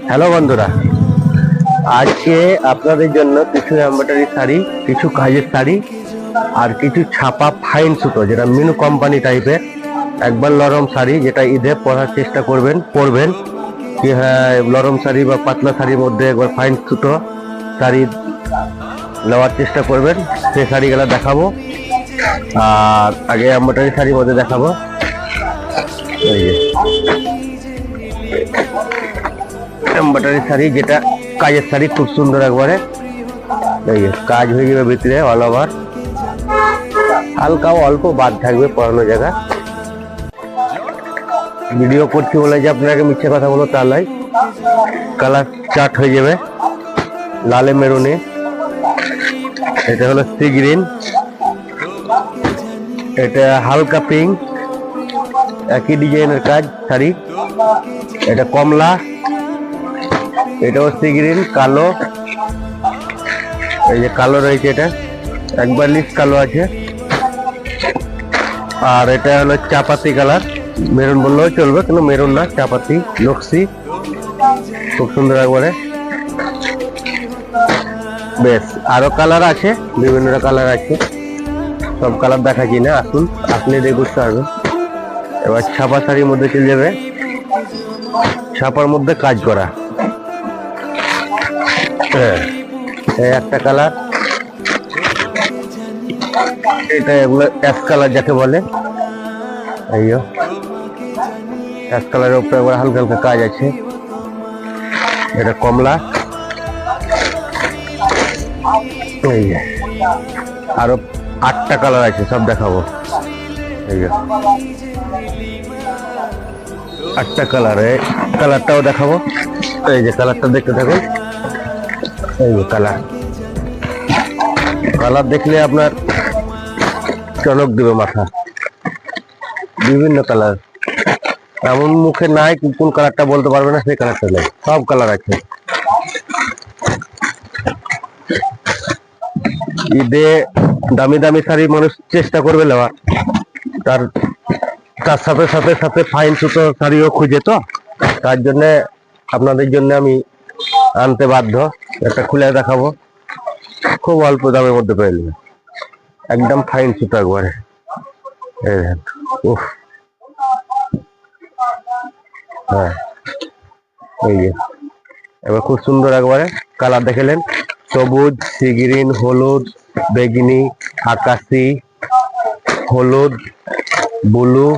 Hello বন্ধুরা, আজকে আপনাদের জন্য কিছু এমব্রয়ডারি শাড়ি, কিছু কাজের শাড়ি আর কিছু ছাপা ফাইন সুতো, যেটা মিনু কোম্পানি টাইপের একবার নরম শাড়ি, যেটা ঈদে পরার চেষ্টা পরবেন কি হ্যাঁ, নরম শাড়ি বা পাতলা শাড়ির মধ্যে একবার ফাইন সুতো শাড়ি নেওয়ার চেষ্টা করবেন। সেই শাড়িগুলো দেখাবো। আর আগে এমব্রয়ডারি শাড়ির মধ্যে দেখাবো। এই যে এমব্রয়ডারি শাড়ি, যেটা কাজের শাড়ি, খুব সুন্দর একবারে। এই যে কাজ হয়ে যাবে ভিতরে অল ওভার, হালকাও অল্প বাদ থাকবে পরানো জায়গা। ভিডিও করছি বলে যে আপনাকে মিথ্যে কথা বলো তা নয়। কালার চার্ট হয়ে যাবে লালে মেরুনে। এটা হলো সি গ্রিন, এটা হালকা পিঙ্ক, একই ডিজাইনের কাজ শাড়ি। এটা কমলা, এটাও সি গ্রিন, কালো। এই যে কালো রয়েছে, এটা একবার লিস্ট কালো আছে। আর এটা হলো চাপাতি কালার, মেরুন বললেও চলবে, কিন্তু মেরুন না, চাপাতি নকশি, খুব সুন্দর একবারে। বেশ, আরো কালার আছে, বিভিন্ন কালার আছে, সব কালার দেখাচ্ছি না, আসুন আপনি দেখে বুঝতে পারবেন। এবার ছাপা শাড়ির মধ্যে চলে যাবে, ছাপার মধ্যে কাজ করা। হ্যাঁ, একটা কালার, এটা এগুলো অ্যাশ কালার যাকে বলে। এই অ্যাশ কালারের উপরে একবার হালকা হালকা কাজ আছে। এটা কমলা। এই আরো 8টা কালার আছে, সব দেখাবো। এই 8টা কালার, কালারটাও দেখাবো। এই যে কালারটা দেখতে থাকুন। এই যে কালার দেখলে আপনার চলক দেবে মাথা। বিভিন্ন কালার, এমন মুখে নাই কোন কালারটা বলতে পারবে না, সেই কালারটা নেই, সব কালার আছে। ঈদে দামি দামি শাড়ি মানুষ চেষ্টা করবে নেওয়ার, তার সাথে সাথে সাথে ফাইন সুতো শাড়িও খুঁজে, তো তার জন্য আপনাদের জন্য আমি আনতে বাধ্য। একটা খুলে দেখাবো, খুব অল্প দামের মধ্যে পেয়ে নেবে, একদম ফাইন সুতো একবারে। হ্যাঁ, এই যে এবার খুব সুন্দর একবারে কালার দেখলেন, সবুজ, সি গ্রিন, হলুদ, বেগনি, আকাশি, হলুদ, ব্লু,